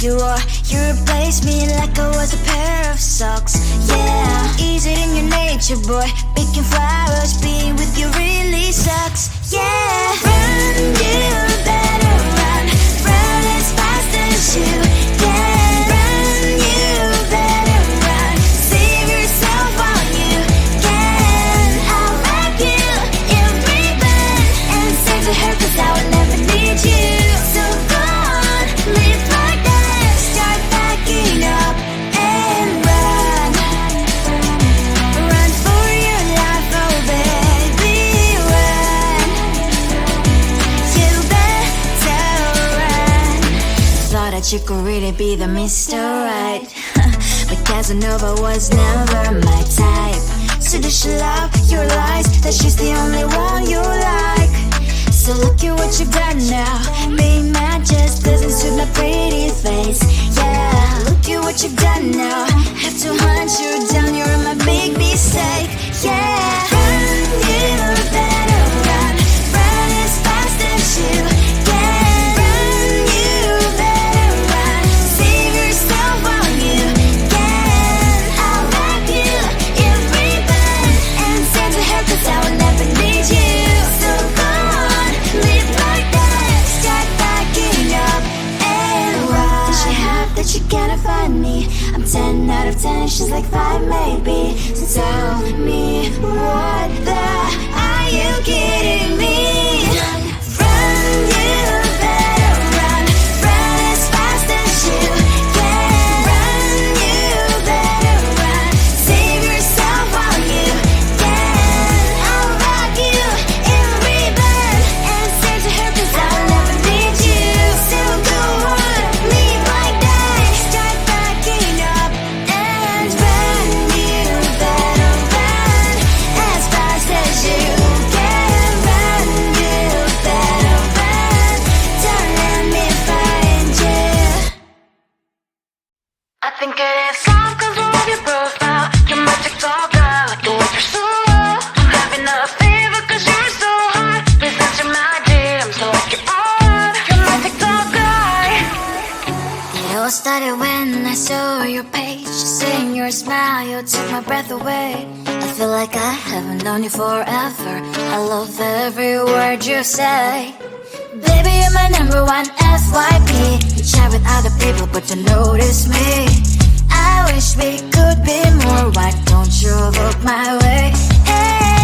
you wore. You replaced me like I was a pair of socks. Yeah, is it in your nature, boy? Picking flowers, being with you really sucks. Yeah, run, you better run. Run as fast as you can. Run, you better run. Save yourself while you can. I'll wrap you in ribbon and say to her, 'cause I will never need you. So go on, live like that. Start backing up and run. Run for your life, oh baby, run. You better run. Thought that you could really be the Mr. Right, but Casanova was never my type. So does she love your lies, that she's the only one you like? So look at what you've done now. Being mad just doesn't suit my pretty face. Yeah, look at what you've done now. Have to hunt you down, you're my big mistake. Yeah, run, you better run. Run as fast as you can. Run, you better run. Save yourself while you can. I'll wrap you in ribbon and send to her, 'cause I will never need you. So go on, live like that. Start backing up and run. Does she have that you cannot find me? I'm 10 out of 10, she's like 5 maybe. So tell me, what the are you kidding me? Run, you better run. Run as fast as you can. Run, you better run. Save yourself while you can. I'll wrap you in ribbon and say to her, 'cause I will never need you. So go on, live like that. Start backing up and run. You better run as fast as you can. Run, you better run. Don't let me find you. I think it is soft 'cause I love your profile. You're my TikToker, like the way you're so low. I'm having a fever 'cause you're so hot. Please answer my DMs, so like you're on. You're my TikToker. It all started when I saw your page. Seeing your smile, you took my breath away. I feel like I haven't known you forever. I love every word you say. Baby, you're my number one FYP. You chat with other people, but you notice me. I wish we could be more. Why don't you look my way? Hey,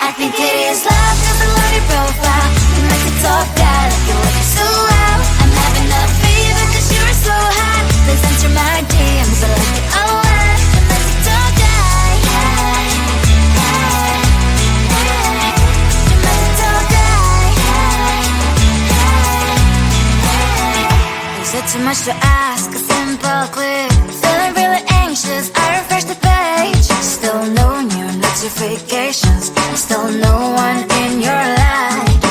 I think it is love 'cause I love your profile. You make it talk that like you look so well. I'm having a fever 'cause you're so hot. Please answer my DMs, I like it a lot. You make it talk that. You make it talk that. Is it too much to ask? A simple click. Feeling really anxious, I refresh the page. Still no new notifications. Still no one in your life.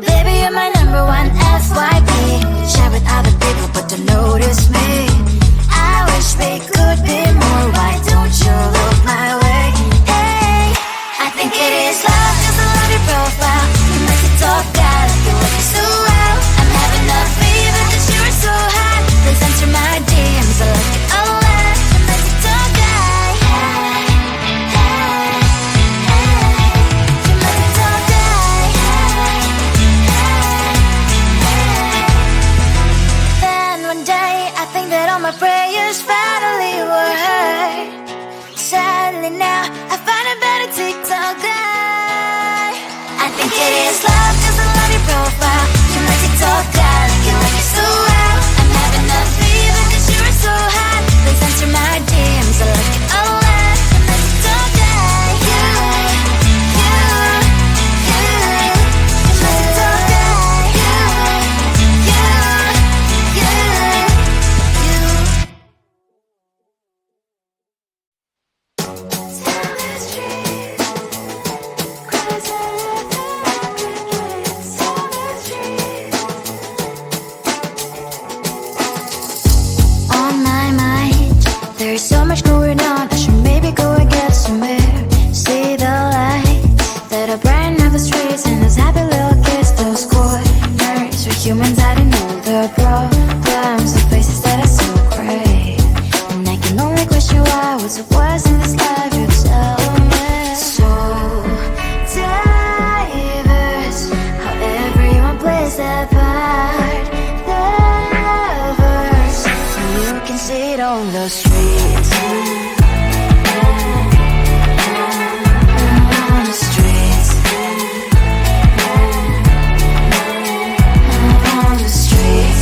Baby, you're my number one FYP. Share with other people, but don't notice me. I wish we could be more. Why don't you look my way? Hey, I think it is love 'cause I love your profile. You make it talk that like you look so well. I'm having a fever 'cause you're so hot. Please answer my DMs, I like it a lot. You make it talk that. You make it talk that. Then one day I think that all my prayers finally were heard. Sadly now I find a better TikTok guy. I think it is love 'cause I love your profile. You make it talk that like you like it so well. I'm having a fever 'cause you're so hot. Please answer my DMs, I like it a lot. You make it talk that. You make it talk that. On my mind, there's so much going on. I should maybe go and get some air. See the light that are brighten up the streets, and those happy little kids, those corners where humans hiding all their problems, the faces that I see. it on the streets. On the streets. On the streets.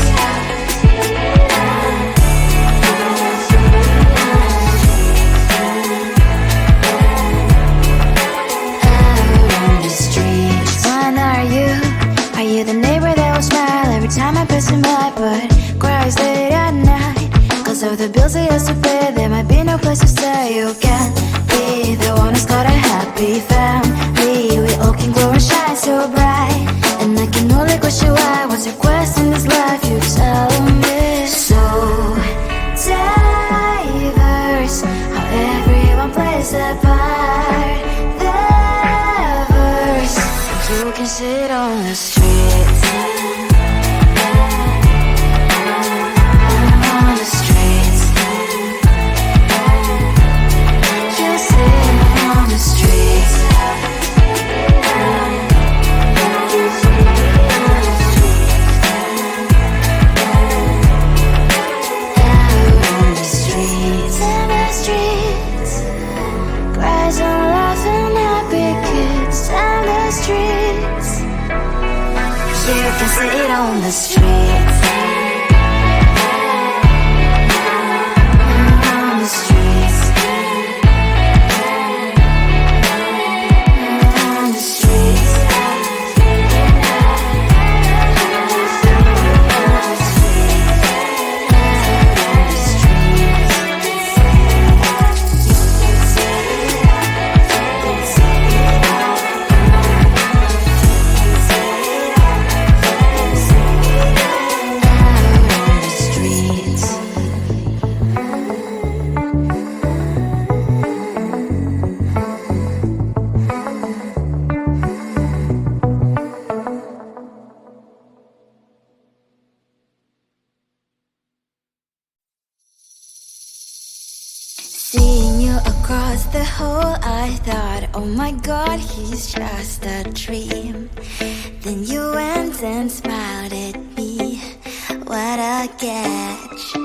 On the streets. When are you the neighbor that will smile every time I pass him by, but cries late at night? Cause of the bills he has to pay, there might be no place to stay. You can be the one who's got a happy family. We all can glow and shine so bright, and I can only question why. What's your quest in this life? You tell me. So diverse, how everyone plays their part. Diverse, you can sit on the streets. On the streets. You sit on the streets. On the streets. On the streets. Cries and laughing happy kids. On the streets. You can sit on the streets. On the streets. On the streets. Seeing you across the hall, I thought, oh my god, he's just a dream. Then you went and smiled at me. What a catch.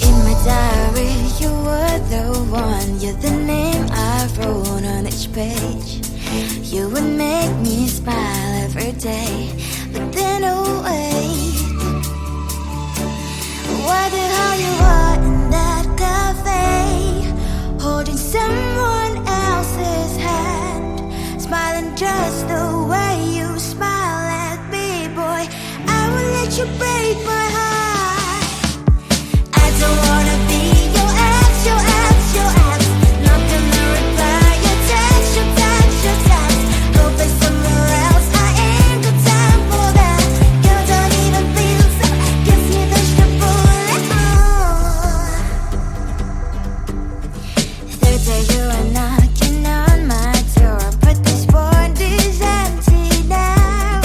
In my diary, you were the one. You're the name I wrote on each page. You would make me smile every day. But then, oh wait, what the hell you are in that cafe, holding someone else's hand, smiling just the way you smile at me, boy. I will let you break my heart. I don't wanna be your ex, your ex, your ex. Not gonna reply your text, your text, your text. Go play somewhere else, I ain't got time for that. You don't even feel so, gives me vegetable. Third day you are knocking on my door, but this board is empty now.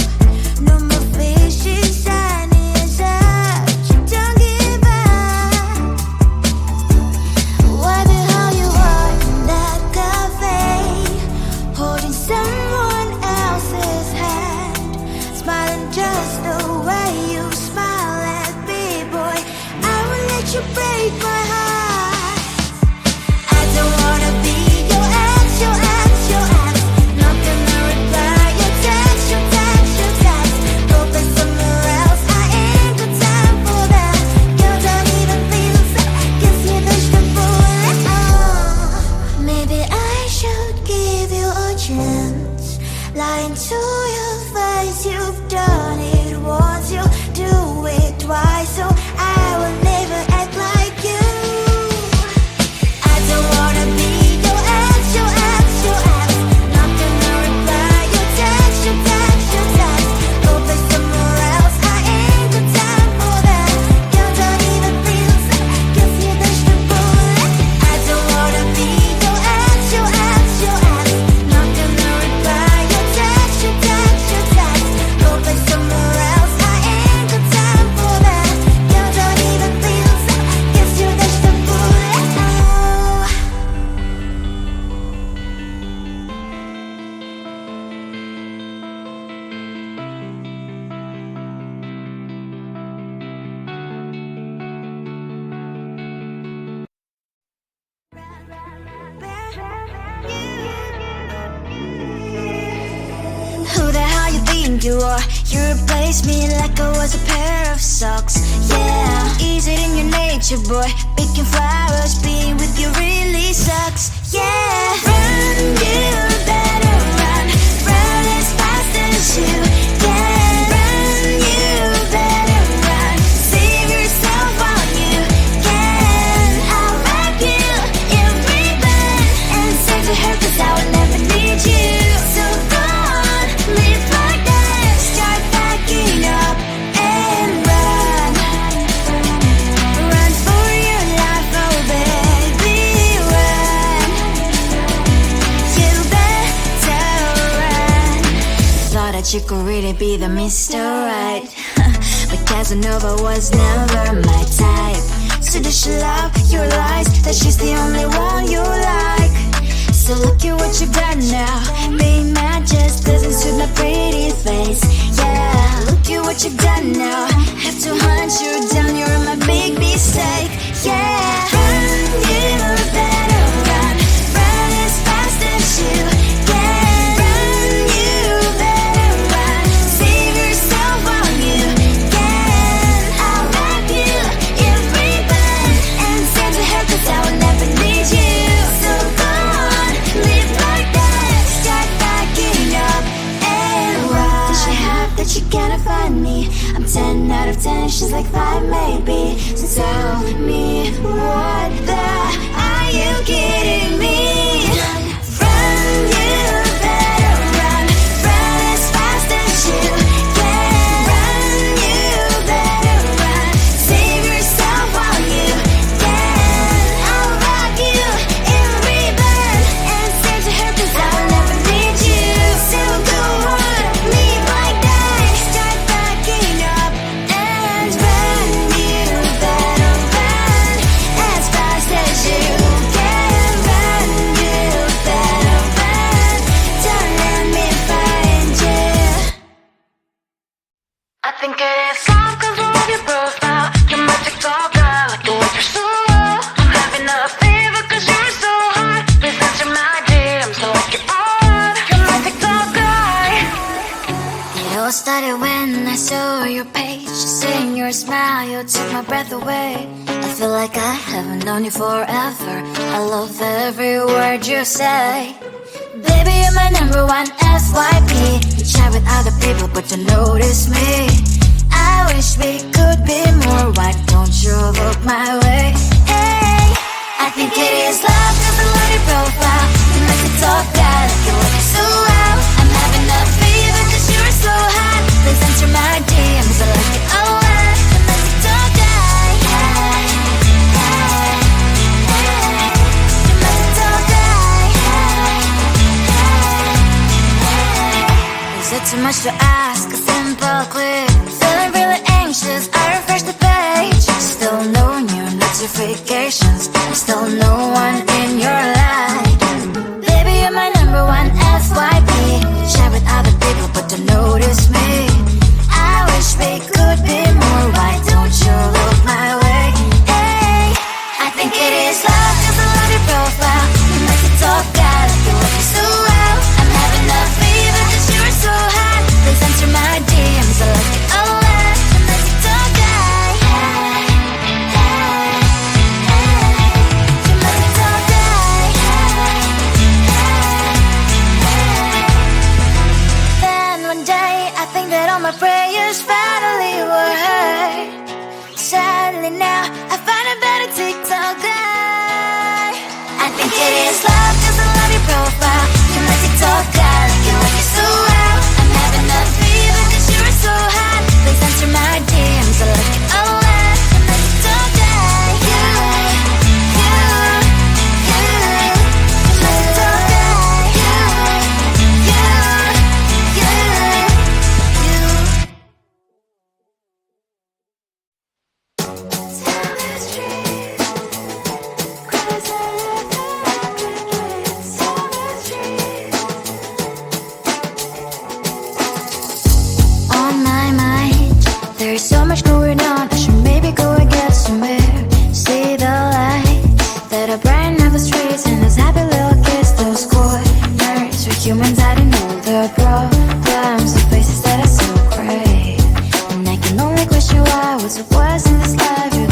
No more fishes shiny as up. think you are. You replace me like I was a pair of socks. Yeah, is it in your nature, boy? Picking flowers, being with you really sucks. Yeah, run, you better run. Run as fast as you can. Run, you better run. Save yourself while you can. I'll wrap you in ribbon and send to her, 'cause I will never need you. So go on, live like that. Start backing up and run. Run for your life, oh baby, run. You better run. Thought that you could really be the Mr. Right, but Casanova was never my type. So does she love your lies, that she's the only one you like? So look at what you've done now. Being mad just doesn't suit my pretty face. Yeah, look at what you've done now. Have to hunt you down, you're my big mistake. Yeah, run, you better run. Run as fast as you can. Run, you better run. Save yourself while you can. I'll wrap you in ribbon and send to her, 'cause I will never need you. So go on, live like that. Start backing up and run. Does she have that you cannot find me? I'm 10 out of 10, she's like 5 maybe. So tell me, what the, are you kidding me? Run, you better run. Run as fast as you can. Run, you better run. Save yourself while you can. I'll wrap you in ribbon and send to her, 'cause I will never need you. So go on, live like that. Start backing up and run. You better run as fast as you can. Run, you better run. Don't let me find you. I think it is love 'cause I love your profile. You're my TikTok guy, like the way you're so low. I'm having a fever 'cause you're so hot. Please answer my DMs, so like you're on. You're my TikTok guy. It all started when I saw your page. Seeing your smile, you took my breath away. I feel like I haven't known you forever. I love every word you say. Baby, you're my number one FYP. You chat with other people, but you notice me. I wish we could be more. Why don't you look my way? Hey, I think it is love 'cause I love your profile. You make me talk bad, like you look so well. I'm having a fever 'cause you're so hot. Please answer my DMs, I like it a lot. I'm a TikTok guy. Hey, hey, hey. You're my TikTok guy. Is it too much to ask? A simple clip. Feeling really anxious, I refresh the page. Still no new notifications. Still no one in your life. Baby, you're my number one FYP. Share with other people, but don't notice me. I wish we could be more. Why don't you look my way? Hey, I think it is love 'cause I love your profile. You make me talk bad, like you look so well. I'm having a fever 'cause you're so hot. Please answer my DMs, I like it a lot. I'm a TikTok guy. Hey, hey, hey. You're my TikTok guy. Hey, hey, hey. Then one day I think that all my prayers finally were heard. Sadly now I find a better TikTok guy. I think it is love 'cause I love your profile. You're my TikTok guy, like you look so well. I'm having a fever 'cause you're so hot. Please answer my DMs, I like it a lot. I'm a TikTok guy. You, you, you. You're my TikTok guy. You, you, you, you. Tell the truth, 'cause I love everything. Tell the truth. On my mind, there's so much going on. I should maybe go and get some air. See the light that are brighten up the streets, and those happy little kids, those corners. We're humans, I don't know the problems, the faces that I see. what's the worst in this life.